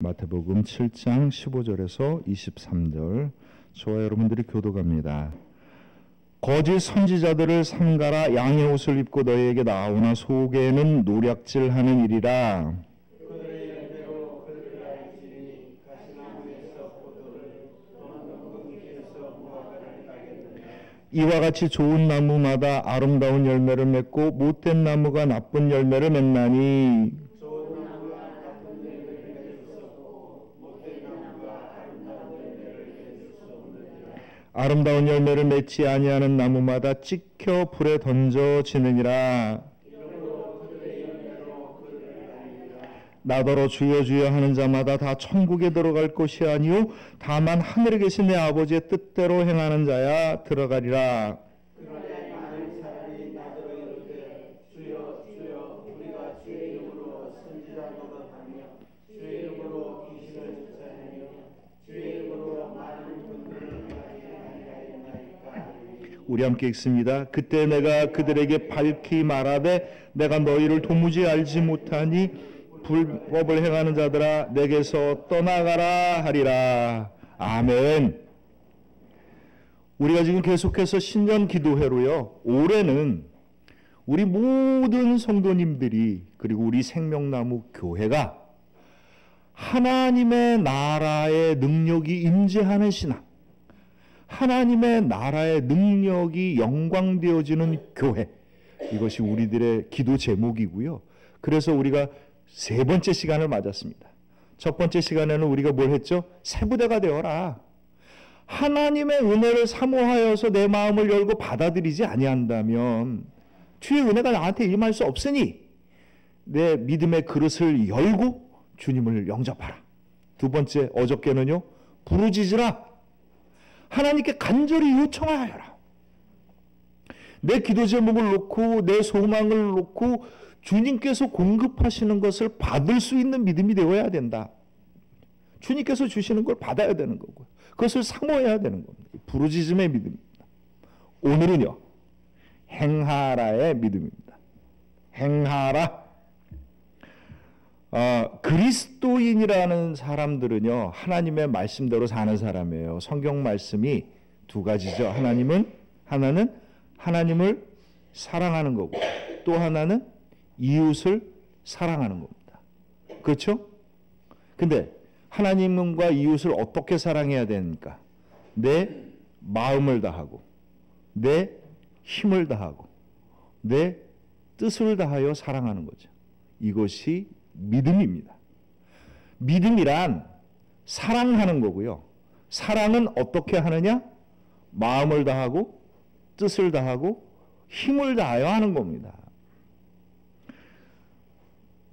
마태복음 7장 15절에서 23절 저와 여러분들이 교독합니다. 거짓 선지자들을 삼가라. 양의 옷을 입고 너희에게 나오나 속에는 노략질하는 일이라. 이와 같이 좋은 나무마다 아름다운 열매를 맺고 못된 나무가 나쁜 열매를 맺나니 아름다운 열매를 맺지 아니하는 나무마다 찍혀 불에 던져지느니라. 나더러 주여 주여 하는 자마다 다 천국에 들어갈 것이 아니요 다만 하늘에 계신 내 아버지의 뜻대로 행하는 자야 들어가리라. 우리 함께 읽습니다. 그때 내가 그들에게 밝히 말하되 내가 너희를 도무지 알지 못하니 불법을 행하는 자들아 내게서 떠나가라 하리라. 아멘. 우리가 지금 계속해서 신년 기도회로요, 올해는 우리 모든 성도님들이 그리고 우리 생명나무 교회가 하나님의 나라의 능력이 임재하는 신앙, 하나님의 나라의 능력이 영광되어지는 교회, 이것이 우리들의 기도 제목이고요. 그래서 우리가 세 번째 시간을 맞았습니다. 첫 번째 시간에는 우리가 뭘 했죠? 세부대가 되어라. 하나님의 은혜를 사모하여서 내 마음을 열고 받아들이지 아니한다면 주의 은혜가 나한테 임할 수 없으니 내 믿음의 그릇을 열고 주님을 영접하라. 두 번째, 어저께는요, 부르짖으라. 하나님께 간절히 요청하여라. 내 기도 제목을 놓고 내 소망을 놓고 주님께서 공급하시는 것을 받을 수 있는 믿음이 되어야 된다. 주님께서 주시는 걸 받아야 되는 거고요. 그것을 사모해야 되는 겁니다. 부르짖음의 믿음입니다. 오늘은요, 행하라의 믿음입니다. 행하라. 그리스도인이라는 사람들은요, 하나님의 말씀대로 사는 사람이에요. 성경 말씀이 두 가지죠. 하나는 하나님을 사랑하는 거고, 또 하나는 이웃을 사랑하는 겁니다. 그렇죠? 근데 하나님과 이웃을 어떻게 사랑해야 되니까? 내 마음을 다하고, 내 힘을 다하고, 내 뜻을 다하여 사랑하는 거죠. 이것이 믿음입니다. 믿음이란 사랑하는 거고요. 사랑은 어떻게 하느냐? 마음을 다하고, 뜻을 다하고, 힘을 다하여 하는 겁니다.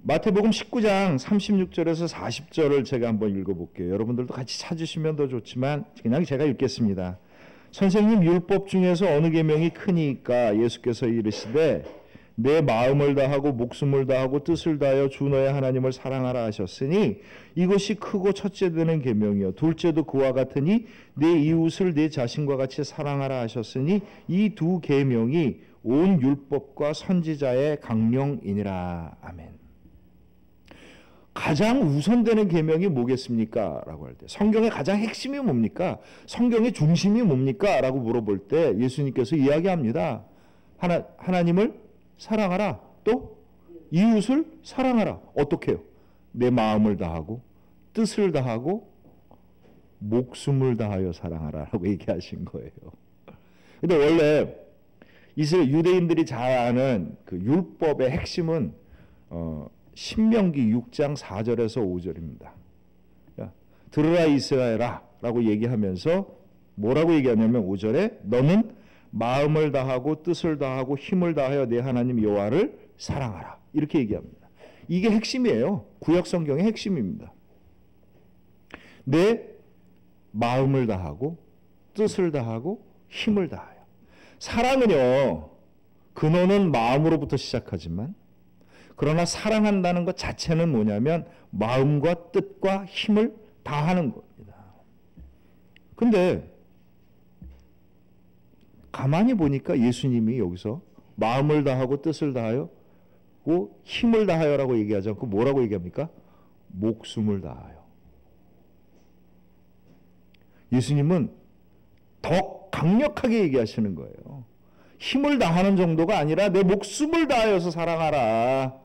마태복음 19장 36절에서 40절을 제가 한번 읽어볼게요. 여러분들도 같이 찾으시면 더 좋지만 그냥 제가 읽겠습니다. 선생님, 율법 중에서 어느 계명이 크니까? 예수께서 이르시되 내 마음을 다하고 목숨을 다하고 뜻을 다하여 주 너의 하나님을 사랑하라 하셨으니 이것이 크고 첫째 되는 계명이요 둘째도 그와 같으니 내 이웃을 내 자신과 같이 사랑하라 하셨으니 이 두 계명이 온 율법과 선지자의 강령이니라. 아멘. 가장 우선되는 계명이 뭐겠습니까? 라고 할 때 성경의 가장 핵심이 뭡니까? 성경의 중심이 뭡니까? 라고 물어볼 때 예수님께서 이야기합니다. 하나님을 사랑하라. 또 이웃을 사랑하라. 어떻게 해요? 내 마음을 다하고 뜻을 다하고 목숨을 다하여 사랑하라 라고 얘기하신 거예요. 근데 원래 이스라엘 유대인들이 잘 아는 그 율법의 핵심은 신명기 6장 4절에서 5절입니다. 들으라 이스라엘아 라고 얘기하면서 뭐라고 얘기하냐면 5절에 너는 마음을 다하고 뜻을 다하고 힘을 다하여 내 하나님 여호와를 사랑하라. 이렇게 얘기합니다. 이게 핵심이에요. 구약 성경의 핵심입니다. 내 마음을 다하고 뜻을 다하고 힘을 다하여. 사랑은요, 근원은 마음으로부터 시작하지만 그러나 사랑한다는 것 자체는 뭐냐면 마음과 뜻과 힘을 다하는 겁니다. 근데 가만히 보니까 예수님이 여기서 마음을 다하고 뜻을 다하여 힘을 다하여라고 얘기하지 않고 뭐라고 얘기합니까? 목숨을 다하여. 예수님은 더 강력하게 얘기하시는 거예요. 힘을 다하는 정도가 아니라 내 목숨을 다하여서 사랑하라.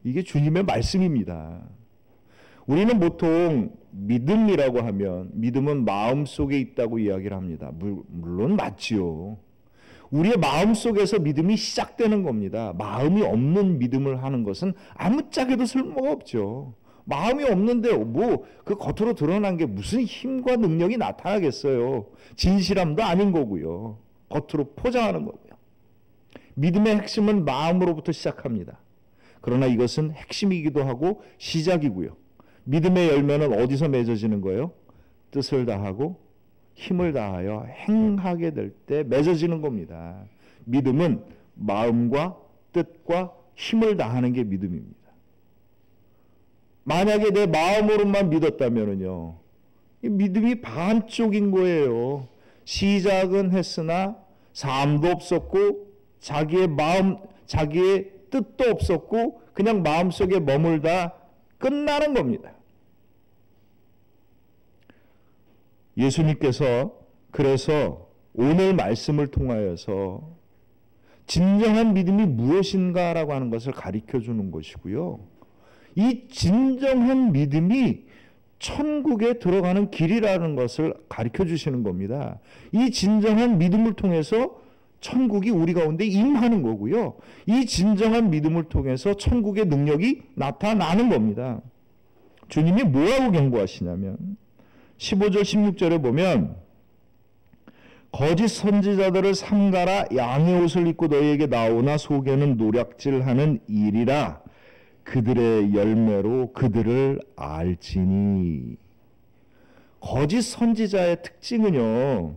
이게 주님의 말씀입니다. 우리는 보통 믿음이라고 하면 믿음은 마음속에 있다고 이야기를 합니다. 물론 맞지요. 우리의 마음속에서 믿음이 시작되는 겁니다. 마음이 없는 믿음을 하는 것은 아무짝에도 쓸모가 없죠. 마음이 없는데 그 겉으로 드러난 게 무슨 힘과 능력이 나타나겠어요. 진실함도 아닌 거고요. 겉으로 포장하는 거고요. 믿음의 핵심은 마음으로부터 시작합니다. 그러나 이것은 핵심이기도 하고 시작이고요. 믿음의 열매는 어디서 맺어지는 거예요? 뜻을 다하고 힘을 다하여 행하게 될 때 맺어지는 겁니다. 믿음은 마음과 뜻과 힘을 다하는 게 믿음입니다. 만약에 내 마음으로만 믿었다면요, 믿음이 반쪽인 거예요. 시작은 했으나 삶도 없었고 자기의 마음, 자기의 뜻도 없었고 그냥 마음속에 머물다 끝나는 겁니다. 예수님께서 그래서 오늘 말씀을 통하여서 진정한 믿음이 무엇인가라고 하는 것을 가르쳐 주는 것이고요. 이 진정한 믿음이 천국에 들어가는 길이라는 것을 가르쳐 주시는 겁니다. 이 진정한 믿음을 통해서 천국이 우리 가운데 임하는 거고요. 이 진정한 믿음을 통해서 천국의 능력이 나타나는 겁니다. 주님이 뭐라고 경고하시냐면 15절 16절에 보면 거짓 선지자들을 삼가라. 양의 옷을 입고 너희에게 나오나 속에는 노략질하는 일이라. 그들의 열매로 그들을 알지니. 거짓 선지자의 특징은요,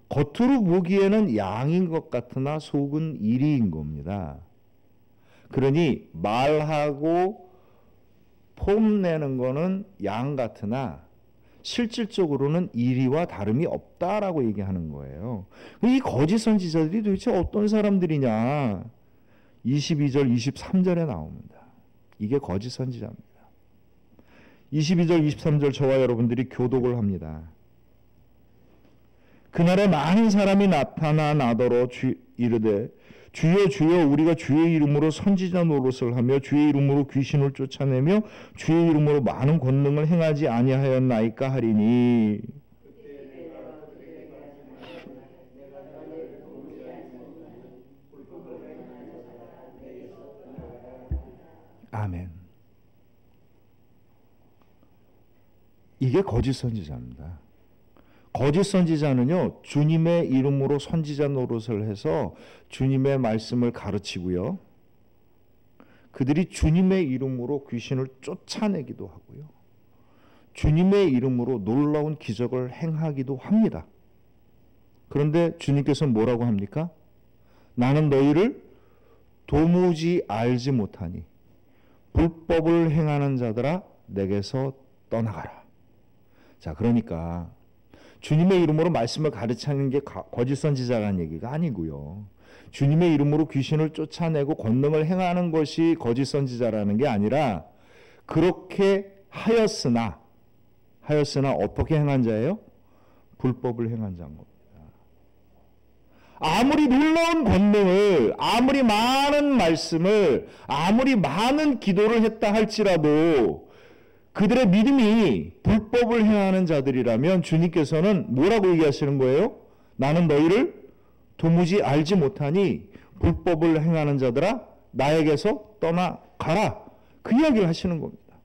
겉으로 보기에는 양인 것 같으나 속은 이리인 겁니다. 그러니 말하고 폼내는 거는 양 같으나 실질적으로는 이리와 다름이 없다라고 얘기하는 거예요. 이 거짓 선지자들이 도대체 어떤 사람들이냐? 22절, 23절에 나옵니다. 이게 거짓 선지자입니다. 22절, 23절 저와 여러분들이 교독을 합니다. 그날에 많은 사람이 나타나더러 이르되 주여 주여 우리가 주의 이름으로 선지자 노릇을 하며 주의 이름으로 귀신을 쫓아내며 주의 이름으로 많은 권능을 행하지 아니하였나이까 하리니. 아멘. 이게 거짓 선지자입니다. 거짓 선지자는요, 주님의 이름으로 선지자 노릇을 해서 주님의 말씀을 가르치고요, 그들이 주님의 이름으로 귀신을 쫓아내기도 하고요, 주님의 이름으로 놀라운 기적을 행하기도 합니다. 그런데 주님께서는 뭐라고 합니까? 나는 너희를 도무지 알지 못하니 불법을 행하는 자들아 내게서 떠나가라. 자, 그러니까 주님의 이름으로 말씀을 가르치는 게 거짓 선지자라는 얘기가 아니고요. 주님의 이름으로 귀신을 쫓아내고 권능을 행하는 것이 거짓 선지자라는 게 아니라 그렇게 하였으나 어떻게 행한 자예요? 불법을 행한 자인 겁니다. 아무리 놀라운 권능을, 아무리 많은 말씀을, 아무리 많은 기도를 했다 할지라도 그들의 믿음이 불법을 행하는 자들이라면 주님께서는 뭐라고 얘기하시는 거예요? 나는 너희를 도무지 알지 못하니 불법을 행하는 자들아 나에게서 떠나가라. 그 이야기를 하시는 겁니다.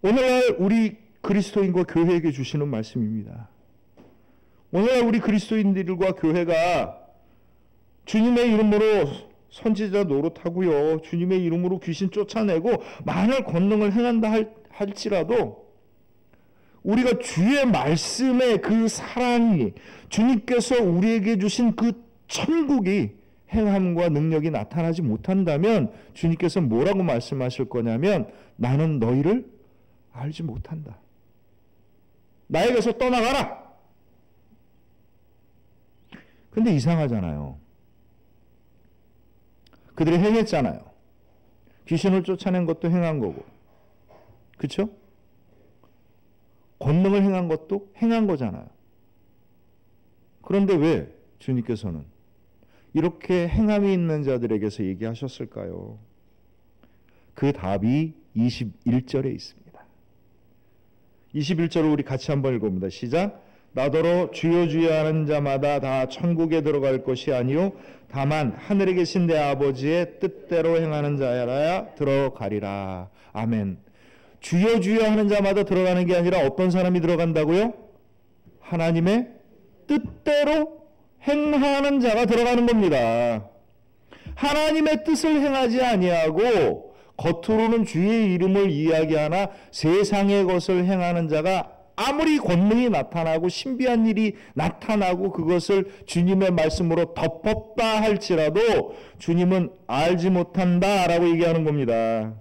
오늘날 우리 그리스도인과 교회에게 주시는 말씀입니다. 오늘날 우리 그리스도인들과 교회가 주님의 이름으로 선지자 노릇하고요, 주님의 이름으로 귀신 쫓아내고 많은 권능을 행한다 할지라도 우리가 주의 말씀의 그 사랑이, 주님께서 우리에게 주신 그 천국이 행함과 능력이 나타나지 못한다면 주님께서 뭐라고 말씀하실 거냐면 나는 너희를 알지 못한다. 나에게서 떠나가라. 근데 이상하잖아요. 그들이 행했잖아요. 귀신을 쫓아낸 것도 행한 거고 그렇죠? 권능을 행한 것도 행한 거잖아요. 그런데 왜 주님께서는 이렇게 행함이 있는 자들에게서 얘기하셨을까요? 그 답이 21절에 있습니다. 21절을 우리 같이 한번 읽어봅니다. 시작. 나더러 주여 주여 하는 자마다 다 천국에 들어갈 것이 아니요 다만 하늘에 계신 내 아버지의 뜻대로 행하는 자야라야 들어가리라. 아멘. 주여 주여 하는 자마다 들어가는 게 아니라 어떤 사람이 들어간다고요? 하나님의 뜻대로 행하는 자가 들어가는 겁니다. 하나님의 뜻을 행하지 아니하고 겉으로는 주의 이름을 이야기하나 세상의 것을 행하는 자가 아무리 권능이 나타나고 신비한 일이 나타나고 그것을 주님의 말씀으로 덮었다 할지라도 주님은 알지 못한다라고 얘기하는 겁니다.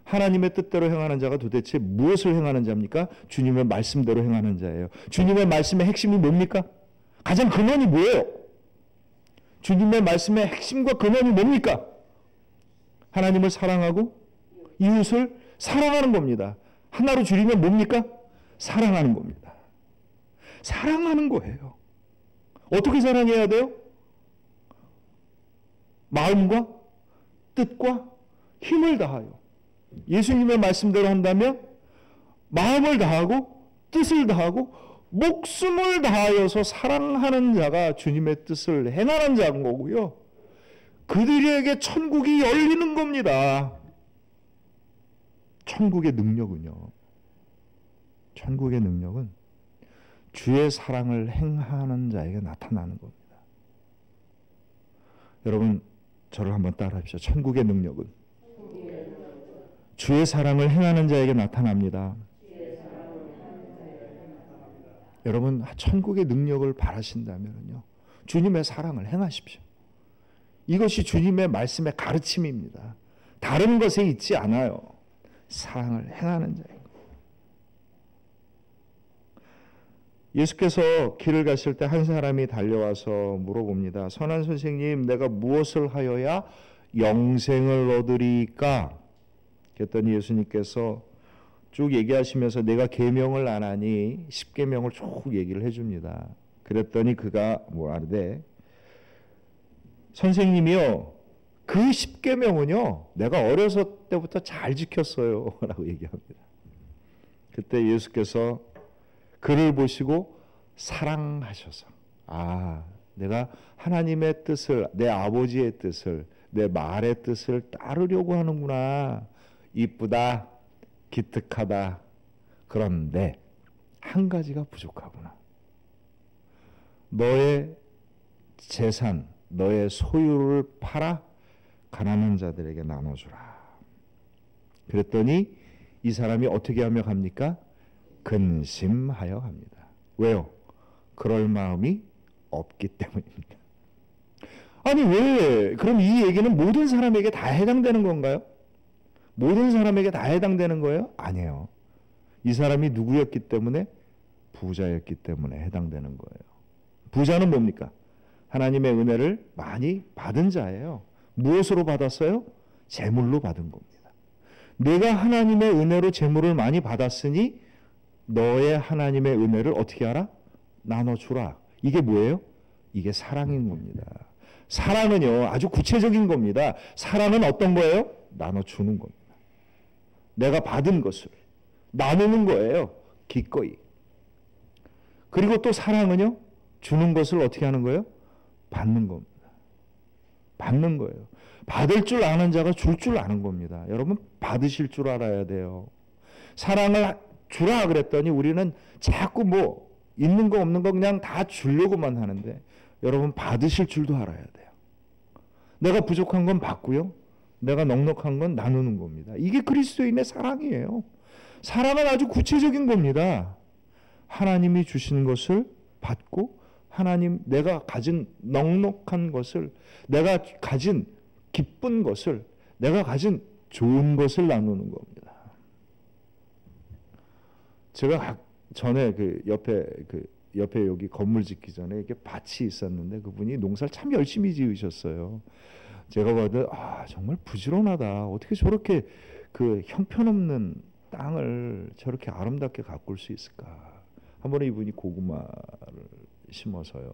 하나님의 뜻대로 행하는 자가 도대체 무엇을 행하는 자입니까? 주님의 말씀대로 행하는 자예요. 주님의 말씀의 핵심이 뭡니까? 가장 근원이 뭐예요? 주님의 말씀의 핵심과 근원이 뭡니까? 하나님을 사랑하고 이웃을 사랑하는 겁니다. 하나로 줄이면 뭡니까? 사랑하는 겁니다. 사랑하는 거예요. 어떻게 사랑해야 돼요? 마음과 뜻과 힘을 다하여. 예수님의 말씀대로 한다면 마음을 다하고 뜻을 다하고 목숨을 다하여서 사랑하는 자가 주님의 뜻을 행하는 자인 거고요. 그들에게 천국이 열리는 겁니다. 천국의 능력은요. 천국의 능력은 주의 사랑을 행하는 자에게 나타나는 겁니다. 여러분 저를 한번 따라하십시오. 천국의 능력은 주의 사랑을 행하는 자에게 나타납니다. 여러분 천국의 능력을 바라신다면요, 주님의 사랑을 행하십시오. 이것이 주님의 말씀의 가르침입니다. 다른 것에 있지 않아요. 사랑을 행하는 자예요. 예수께서 길을 가실 때 한 사람이 달려와서 물어봅니다. 선한 선생님, 내가 무엇을 하여야 영생을 얻으리까? 그랬더니 예수님께서 쭉 얘기하시면서 내가 계명을 안 하니 10계명을 쭉 얘기를 해줍니다. 그랬더니 그가 뭐라는데, 선생님이요, 그 10계명은요 내가 어렸을 때부터 잘 지켰어요 라고 얘기합니다. 그때 예수께서 그를 보시고 사랑하셔서, 아, 내가 하나님의 뜻을, 내 아버지의 뜻을, 내 말의 뜻을 따르려고 하는구나. 이쁘다, 기특하다. 그런데 한 가지가 부족하구나. 너의 재산, 너의 소유를 팔아 가난한 자들에게 나눠주라. 그랬더니 이 사람이 어떻게 하며 갑니까? 근심하여 갑니다. 왜요? 그럴 마음이 없기 때문입니다. 아니 왜? 그럼 이 얘기는 모든 사람에게 다 해당되는 건가요? 모든 사람에게 다 해당되는 거예요? 아니에요. 이 사람이 누구였기 때문에? 부자였기 때문에 해당되는 거예요. 부자는 뭡니까? 하나님의 은혜를 많이 받은 자예요. 무엇으로 받았어요? 재물로 받은 겁니다. 내가 하나님의 은혜로 재물을 많이 받았으니 너의 하나님의 은혜를 어떻게 하라? 나눠주라. 이게 뭐예요? 이게 사랑인 겁니다. 사랑은요 아주 구체적인 겁니다. 사랑은 어떤 거예요? 나눠주는 겁니다. 내가 받은 것을 나누는 거예요. 기꺼이. 그리고 또 사랑은요 주는 것을 어떻게 하는 거예요? 받는 겁니다. 받는 거예요. 받을 줄 아는 자가 줄 줄 아는 겁니다. 여러분 받으실 줄 알아야 돼요. 사랑을 주라 그랬더니 우리는 자꾸 뭐 있는 거 없는 거 그냥 다 주려고만 하는데, 여러분 받으실 줄도 알아야 돼요. 내가 부족한 건 받고요, 내가 넉넉한 건 나누는 겁니다. 이게 그리스도인의 사랑이에요. 사랑은 아주 구체적인 겁니다. 하나님이 주신 것을 받고 하나님, 내가 가진 넉넉한 것을, 내가 가진 기쁜 것을, 내가 가진 좋은 것을 나누는 겁니다. 제가 전에 그 옆에 여기 건물 짓기 전에 이렇게 밭이 있었는데 그분이 농사를 참 열심히 지으셨어요. 제가 봐도 아 정말 부지런하다. 어떻게 저렇게 그 형편없는 땅을 저렇게 아름답게 가꿀 수 있을까? 한 번에 이분이 고구마를 심어서요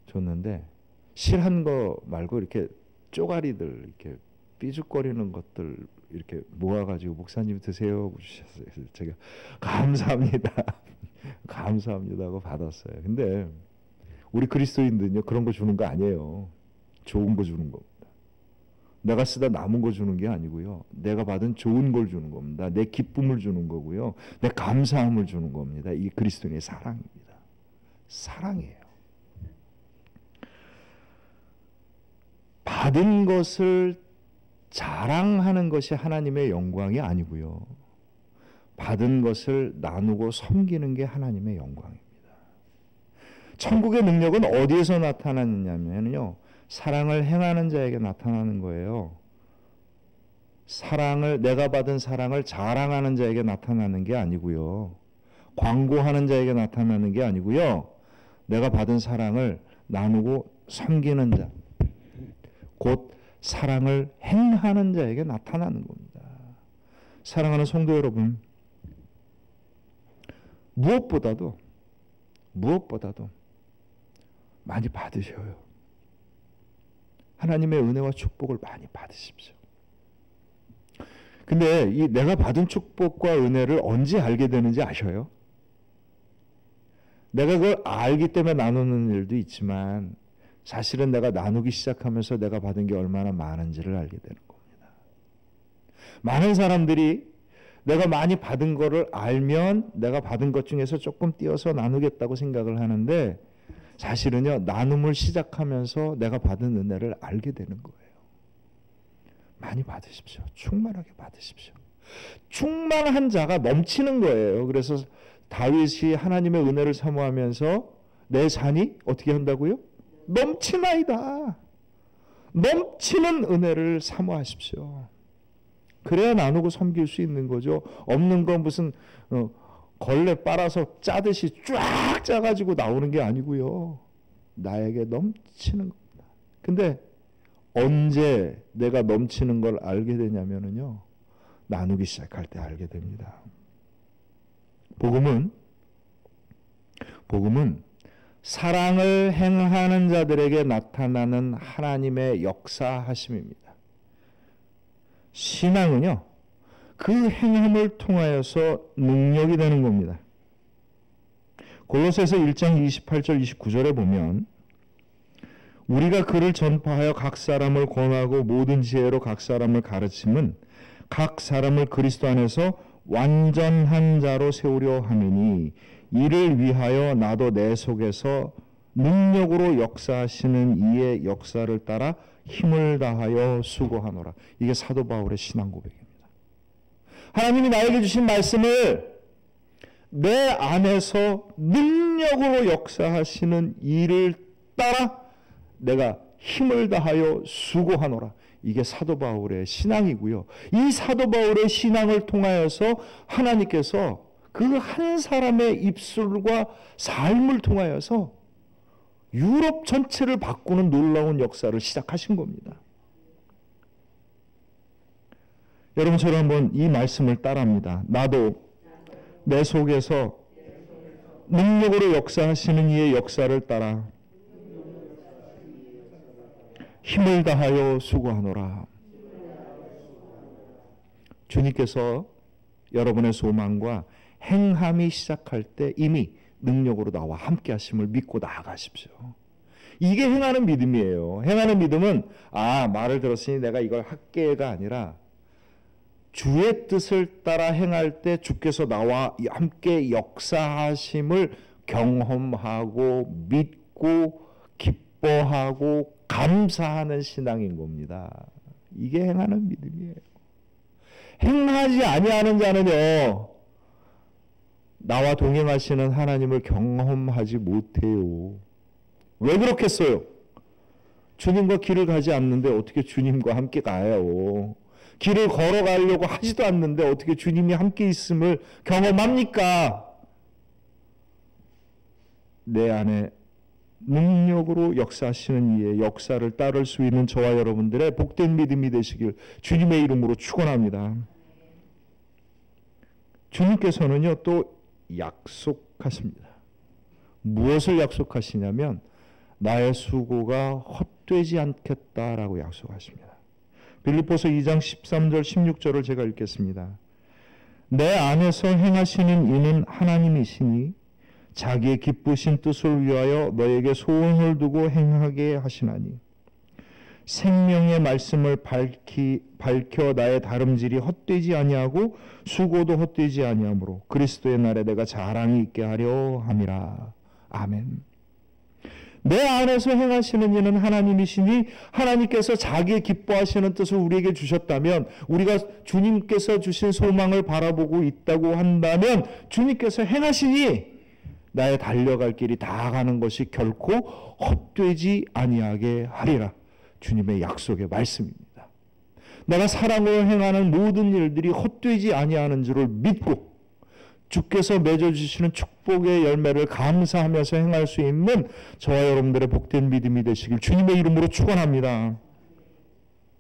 줬는데 실한 거 말고 이렇게 쪼가리들 이렇게 삐죽거리는 것들 이렇게 모아가지고 목사님 드세요 주셨어요. 그래서 제가 감사합니다. 감사합니다 하고 받았어요. 근데 우리 그리스도인들은요 그런 거 주는 거 아니에요. 좋은 거 주는 겁니다. 내가 쓰다 남은 거 주는 게 아니고요. 내가 받은 좋은 걸 주는 겁니다. 내 기쁨을 주는 거고요. 내 감사함을 주는 겁니다. 이게 그리스도인의 사랑입니다. 사랑이에요. 받은 것을 자랑하는 것이 하나님의 영광이 아니고요. 받은 것을 나누고 섬기는 게 하나님의 영광입니다. 천국의 능력은 어디에서 나타나느냐면요. 사랑을 행하는 자에게 나타나는 거예요. 내가 받은 사랑을 자랑하는 자에게 나타나는 게 아니고요. 광고하는 자에게 나타나는 게 아니고요. 내가 받은 사랑을 나누고 섬기는 자, 곧 사랑을 행하는 자에게 나타나는 겁니다. 사랑하는 성도 여러분, 무엇보다도 많이 받으셔요. 하나님의 은혜와 축복을 많이 받으십시오. 근데 이 내가 받은 축복과 은혜를 언제 알게 되는지 아셔요? 내가 그걸 알기 때문에 나누는 일도 있지만 사실은 내가 나누기 시작하면서 내가 받은 게 얼마나 많은지를 알게 되는 겁니다. 많은 사람들이 내가 많이 받은 거를 알면 내가 받은 것 중에서 조금 띄어서 나누겠다고 생각을 하는데 사실은요, 나눔을 시작하면서 내가 받은 은혜를 알게 되는 거예요. 많이 받으십시오. 충만하게 받으십시오. 충만한 자가 넘치는 거예요. 그래서 다윗이 하나님의 은혜를 사모하면서 내 잔이 어떻게 한다고요? 넘치나이다. 넘치는 은혜를 사모하십시오. 그래야 나누고 섬길 수 있는 거죠. 없는 건 무슨 걸레 빨아서 짜듯이 쫙 짜가지고 나오는 게 아니고요. 나에게 넘치는 겁니다. 근데 언제 내가 넘치는 걸 알게 되냐면요. 나누기 시작할 때 알게 됩니다. 복음은 사랑을 행하는 자들에게 나타나는 하나님의 역사하심입니다. 신앙은요, 그 행함을 통하여서 능력이 되는 겁니다. 골로새서 1장 28절 29절에 보면 우리가 그를 전파하여 각 사람을 권하고 모든 지혜로 각 사람을 가르침은 각 사람을 그리스도 안에서 완전한 자로 세우려 함이니 이를 위하여 나도 내 속에서 능력으로 역사하시는 이의 역사를 따라 힘을 다하여 수고하노라. 이게 사도 바울의 신앙 고백입니다. 하나님이 나에게 주신 말씀을 내 안에서 능력으로 역사하시는 일을 따라 내가 힘을 다하여 수고하노라. 이게 사도 바울의 신앙이고요. 이 사도 바울의 신앙을 통하여서 하나님께서 그 한 사람의 입술과 삶을 통하여서 유럽 전체를 바꾸는 놀라운 역사를 시작하신 겁니다. 여러분 저는 한번 이 말씀을 따라합니다. 나도 내 속에서 능력으로 역사하시는 이의 역사를 따라 힘을 다하여 수고하노라. 주님께서 여러분의 소망과 행함이 시작할 때 이미 능력으로 나와 함께 하심을 믿고 나아가십시오. 이게 행하는 믿음이에요. 행하는 믿음은 말을 들었으니 내가 이걸 할게가 아니라 주의 뜻을 따라 행할 때 주께서 나와 함께 역사하심을 경험하고 믿고 기뻐하고 감사하는 신앙인 겁니다. 이게 행하는 믿음이에요. 행하지 아니하는 자는요, 나와 동행하시는 하나님을 경험하지 못해요. 왜 그렇겠어요? 주님과 길을 가지 않는데 어떻게 주님과 함께 가요? 길을 걸어가려고 하지도 않는데 어떻게 주님이 함께 있음을 경험합니까? 내 안에 능력으로 역사하시는 이의 역사를 따를 수 있는 저와 여러분들의 복된 믿음이 되시길 주님의 이름으로 축원합니다. 주님께서는요 또 약속하십니다. 무엇을 약속하시냐면 나의 수고가 헛되지 않겠다라고 약속하십니다. 빌립보서 2장 13절 16절을 제가 읽겠습니다. 내 안에서 행하시는 이는 하나님이시니 자기의 기쁘신 뜻을 위하여 너에게 소원을 두고 행하게 하시나니 생명의 말씀을 밝혀 나의 다름질이 헛되지 아니하고 수고도 헛되지 아니하므로 그리스도의 날에 내가 자랑이 있게 하려 함이라. 아멘. 내 안에서 행하시는 이는 하나님이시니 하나님께서 자기의 기뻐하시는 뜻을 우리에게 주셨다면, 우리가 주님께서 주신 소망을 바라보고 있다고 한다면 주님께서 행하시니 나의 달려갈 길이 다가가는 것이 결코 헛되지 아니하게 하리라. 주님의 약속의 말씀입니다. 내가 사랑으로 행하는 모든 일들이 헛되지 아니하는 줄을 믿고 주께서 맺어주시는 축복의 열매를 감사하면서 행할 수 있는 저와 여러분들의 복된 믿음이 되시길 주님의 이름으로 축원합니다.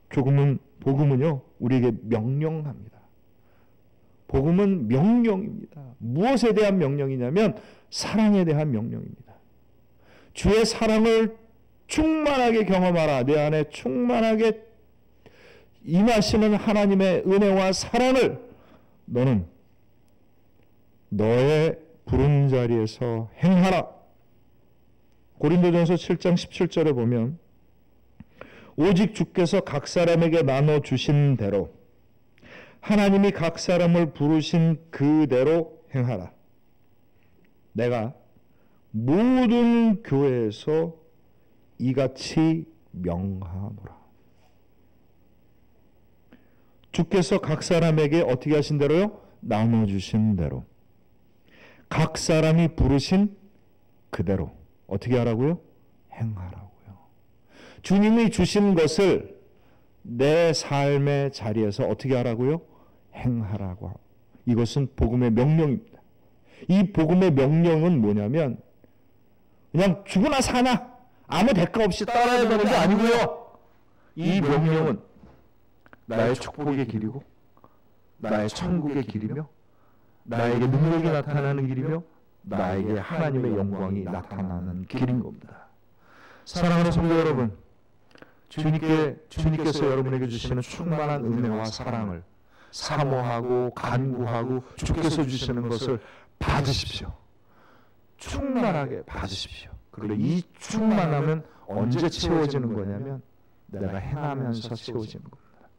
복음은요 우리에게 명령합니다. 복음은 명령입니다. 무엇에 대한 명령이냐면 사랑에 대한 명령입니다. 주의 사랑을 충만하게 경험하라. 내 안에 충만하게 임하시는 하나님의 은혜와 사랑을 너는 너의 부른 자리에서 행하라. 고린도전서 7장 17절에 보면 오직 주께서 각 사람에게 나눠주신 대로 하나님이 각 사람을 부르신 그대로 행하라. 내가 모든 교회에서 이같이 명하노라. 주께서 각 사람에게 어떻게 하신 대로요? 나눠주신 대로. 각 사람이 부르신 그대로 어떻게 하라고요? 행하라고요. 주님이 주신 것을 내 삶의 자리에서 어떻게 하라고요? 행하라고. 이것은 복음의 명령입니다. 이 복음의 명령은 뭐냐면 그냥 죽으나 사나 아무 대가 없이 따라야 되는 게 아니고요. 이 명령은 나의 축복의 길이고 나의 천국의 길이며 나에게 능력이 나타나는 길이며 나에게 하나님의 영광이 나타나는 길인 겁니다. 사랑하는 성도 여러분, 주님께서 여러분에게 주시는 충만한 은혜와 사랑을 사모하고 간구하고 주께서 주시는 것을 받으십시오. 충만하게 받으십시오. 그리고 이 충만함은 언제 채워지는 거냐면 내가 행하면서 채워지는 겁니다.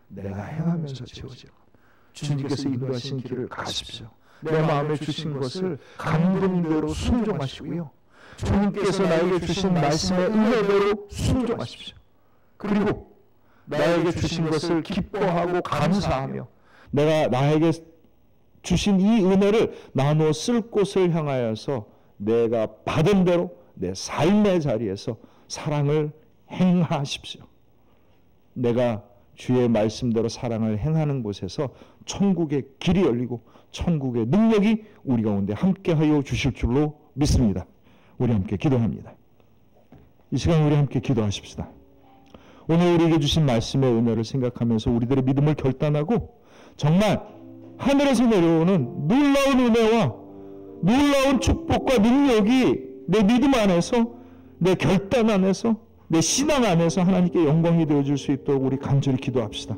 내가 행하면서 채워지는 겁니다. 주님께서 인도하신 길을 가십시오. 내 마음에 주신 것을 감동대로 순종하시고요. 주님께서 나에게 주신 말씀의 은혜대로 순종하십시오. 그리고 나에게 주신 것을 기뻐하고 감사하며 내가 나에게 주신 이 은혜를 나누어 쓸 곳을 향하여서 내가 받은 대로 내 삶의 자리에서 사랑을 행하십시오. 내가 주의 말씀대로 사랑을 행하는 곳에서 천국의 길이 열리고 천국의 능력이 우리 가운데 함께하여 주실 줄로 믿습니다. 우리 함께 기도합니다. 이 시간 우리 함께 기도하십시다. 오늘 우리에게 주신 말씀의 은혜를 생각하면서 우리들의 믿음을 결단하고 정말 하늘에서 내려오는 놀라운 은혜와 놀라운 축복과 능력이 내 믿음 안에서, 내 결단 안에서, 내 신앙 안에서 하나님께 영광이 되어줄 수 있도록 우리 간절히 기도합시다.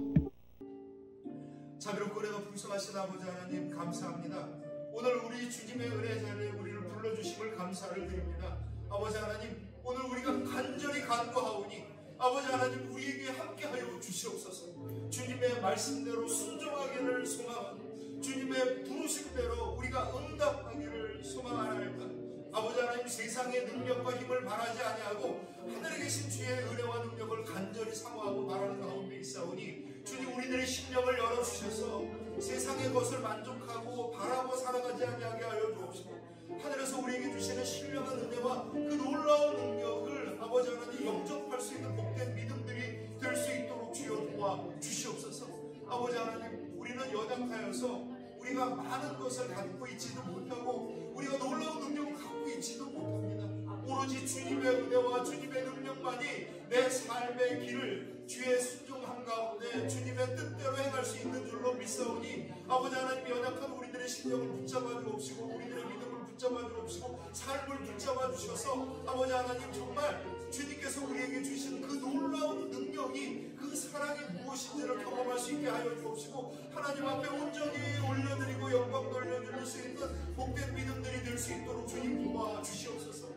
자비롭고 은혜가 풍성하신 아버지 하나님 감사합니다. 오늘 우리 주님의 은혜 자리에 우리를 불러주심을 감사를 드립니다. 아버지 하나님, 오늘 우리가 간절히 간구하오니 아버지 하나님 우리에게 함께하여 주시옵소서. 주님의 말씀대로 순종하기를 소망하고 주님의 부르심대로 우리가 응답하기를 소망하나이다. 아버지 하나님, 세상의 능력과 힘을 바라지 아니하고 하늘에 계신 주의 은혜와 능력을 간절히 사모하고 바라는 가운데 있사오니 주님, 우리들의 심령을 열어주셔서 세상의 것을 만족하고 바라고 살아가지 아니하게 하여 주옵시고 하늘에서 우리에게 주시는 신령한 은혜와 그 놀라운 능력을 아버지 하나님 영접할 수 있는 복된 믿음들이 될 수 있도록 주여 도와 주시옵소서. 아버지 하나님, 우리는 연약하여서 우리가 많은 것을 갖고 있지도 못하고 우리가 놀라운 능력을 갖고 있지도 못합니다. 오로지 주님의 은혜와 주님의 능력만이 내 삶의 길을 주의 순종함 가운데 주님의 뜻대로 행할 수 있는 줄로 믿습니다. 믿사오니 아버지 하나님 연약한 우리들의 심령을 붙잡아 주옵시고 우리들의 믿음을 붙잡아 주옵시고 삶을 붙잡아 주셔서 아버지 하나님 정말 주님께서 우리에게 주신 그 놀라운 능력이 그 사랑이 무엇인지를 경험할 수 있게 하여 주옵시고 하나님 앞에 온전히 올려드리고 영광 돌려드릴 수 있는 복된 믿음들이 될 수 있도록 주님 도와 주시옵소서.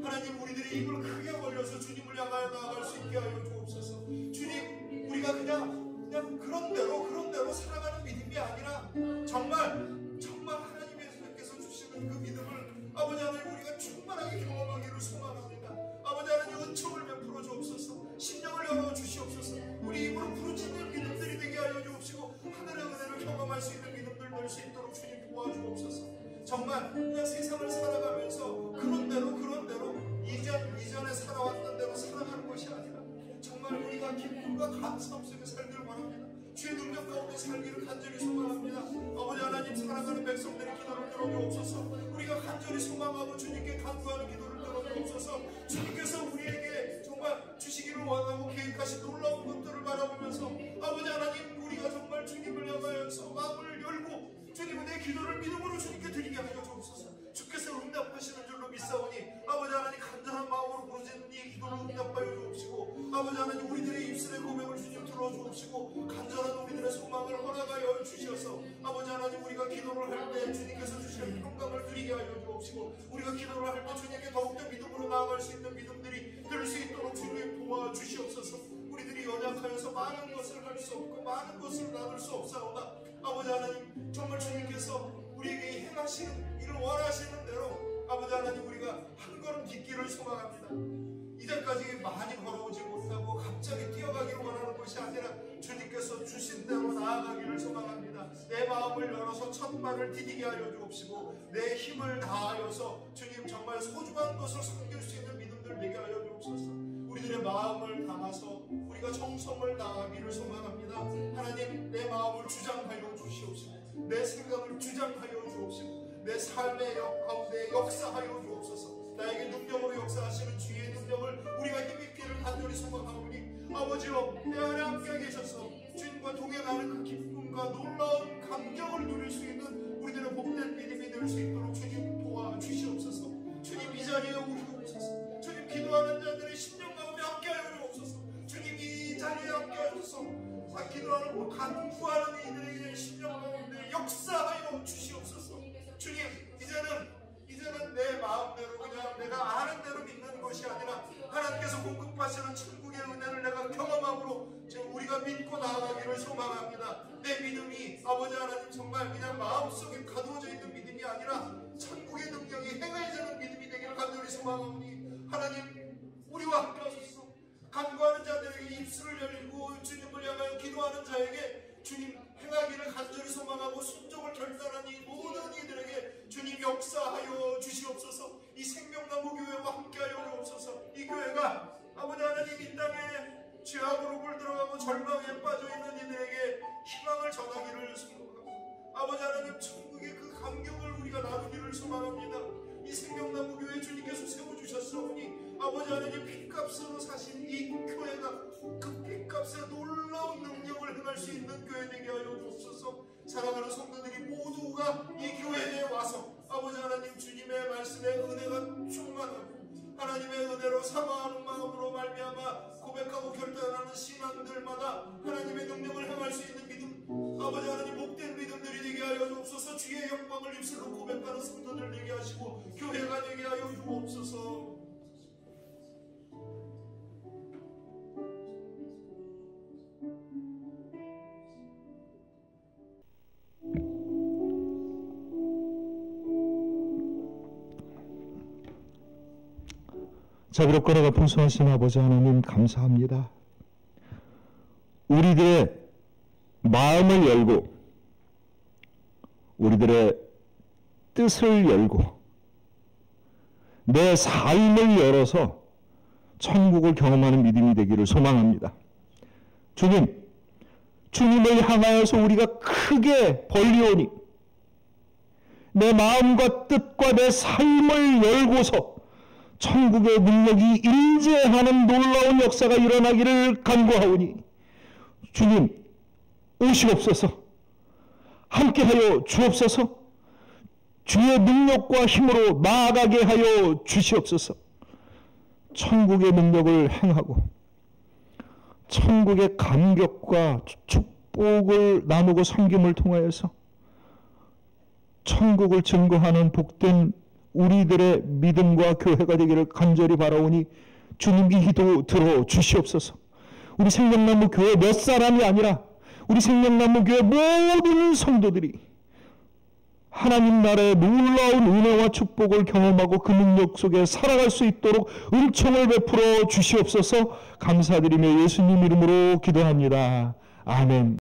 하나님 우리들이 입을 크게 벌려서 주님을 향하여 나아갈 수 있게 하여 주옵소서. 주님 우리가 그냥 그런 대로 살아가는 믿음이 아니라 정말 하나님께서 주시는 그 믿음을 아버지 하나님 우리가 충만하게 경험하기를 소망합니다. 아버지 하나님 은총을 베풀어 주옵소서. 심령을 열어 주시옵소서. 우리 입으로 부르짖는 믿음들이 되게 하여 주옵시고 하늘의 은혜를 경험할 수 있는 믿음들 될 수 있도록 주님 도와주옵소서. 정말 그냥 세상을 살아가면서 그런 대로 이전에 살아왔던 대로 살아가는 것이 아니라 정말 우리가 기쁨과 감사함 속에 살기를 원합니다. 주의 능력 가운데 살기를 간절히 소망합니다. 아버지 하나님 사랑하는 백성들의 기도를 들어주옵소서. 우리가 간절히 소망하고 주님께 간구하는 기도를 들어주옵소서. 주님께서 우리에게 정말 주시기를 원하고 계획하신 놀라운 것들을 바라보면서 아버지 하나님 우리가 정말 주님을 향하여서 마음을 열고 주님은 내 기도를 믿음으로 주님께 드리게 하여 주옵소서. 주께서 응답하시는 줄로 믿사오니 아버지 하나님 간절한 마음으로 부르짖는 이 기도를 응답하여 주옵시고 아버지 하나님 우리들의 입술의 고백을 주님 들어주옵시고 간절한 우리들의 소망을 허락하여 주셔서 아버지 하나님 우리가 기도를 할 때 주님께서 주시는 평강을 누리게 하여 주옵시고 우리가 기도를 할 때 주님께 더욱더 믿음으로 나아갈 수 있는 믿음들이 될 수 있도록 주님 도와주시옵소서. 우리들이 연약하여서 많은 것을 할 수 없고 많은 것을 나눌 수 없사오나 아버지 하나님 정말 주님께서 우리에게 행하시는 일을 원하시는 대로 아버지 하나님 우리가 한 걸음 딛기를 소망합니다. 이제까지 많이 걸어오지 못하고 갑자기 뛰어가기를 원하는 것이 아니라 주님께서 주신 대로 나아가기를 소망합니다. 내 마음을 열어서 첫 발을 디디게 하여 주옵시고 내 힘을 다하여서 주님 정말 소중한 것을 섬길 수 있는 믿음들 되게 하여 주옵소서. 우리들의 마음을 담아서 우리가 정성을 다하기를 소망합니다. 하나님 내 마음을 주장하여 주시옵시고 내 생각을 주장하여 주옵시고 내 삶의 가운데 역사하여 주옵소서. 나에게 능력으로 역사하시는 주의 능력을 우리가 힘입기를 간절히 소망하오니 아버지여 내 안에 함께 계셔서 주님과 동행하는 그 기쁨과 놀라운 감격을 누릴 수 있는 우리들의 복된 믿음이 될 수 있도록 주님 도와주시옵소서. 주님 이 자리에 오시옵소서. 주님 기도하는 자들의 심령 가운데 함께하여 주옵소서. 주님 이 자리에 함께하셔서 기도하는 간구하는 이들에게 심령 가운데 역사하여 주시옵소서. 주님 이제는 내 마음대로 그냥 내가 아는 대로 믿는 것이 아니라 하나님께서 공급하시는 천국의 은혜를 내가 경험함으로 우리가 믿고 나아가기를 소망합니다. 내 믿음이 아버지 하나님 정말 그냥 마음속에 가두어져 있는 믿음이 아니라 천국의 능력이 행해지는 믿음이 되기를 간절히 소망하오니 하나님 우리와 함께 하소서. 간구하는 자들에게 입술을 열고 주님을 향하여 기도하는 자에게 주님 행하기를 간절히 소망하고 순종을 결단한 이 모든 이들에게 주님 역사하여 주시옵소서. 이 생명나무 교회와 함께하여 주옵소서. 이 교회가 아버지 하나님 이 땅에 죄악으로 물들어가고 절망에 빠져있는 이들에게 희망을 전하기를 소망합니다. 아버지 하나님 천국의 그 감격을 우리가 나누기를 소망합니다. 이 생명나무 교회 주님께서 세워주셨사오니 아버지 하나님 핏값으로 사신 이 교회가 그 핏값의 놀라운 능력을 행할 수 있는 교회 되게 하여 주옵소서. 사랑하는 성도들이 모두가 이 교회에 와서 아버지 하나님 주님의 말씀에 은혜가 충만하고 하나님의 은혜로 사모하는 마음으로 말미암아 고백하고 결단하는 신앙들마다 하나님의 능력을 행할 수 있는 믿음 아버지 하나님 복된 믿음들이 되게 하여 주옵소서. 주의 영광을 입술로 고백하는 성도들 되게 하시고 교회가 되게 하여 주옵소서. 자비롭고 은혜가 풍성하신 아버지 하나님 감사합니다. 우리들의 마음을 열고 우리들의 뜻을 열고 내 삶을 열어서 천국을 경험하는 믿음이 되기를 소망합니다. 주님을 향하여서 우리가 크게 벌리오니 내 마음과 뜻과 내 삶을 열고서 천국의 능력이 임재하는 놀라운 역사가 일어나기를 간구하오니 주님 오시옵소서. 붙게 하여 주옵소서. 주의 능력과 힘으로 나아가게 하여 주시옵소서. 천국의 능력을 행하고 천국의 감격과 축복을 나누고 섬김을 통하여서 천국을 증거하는 복된 우리들의 믿음과 교회가 되기를 간절히 바라오니 주님 이 기도 들어 주시옵소서. 우리 생명나무 교회 몇 사람이 아니라 우리 생명나무 교회 모든 성도들이 하나님 나라의 놀라운 은혜와 축복을 경험하고 그 능력 속에 살아갈 수 있도록 은총을 베풀어 주시옵소서. 감사드리며 예수님 이름으로 기도합니다. 아멘.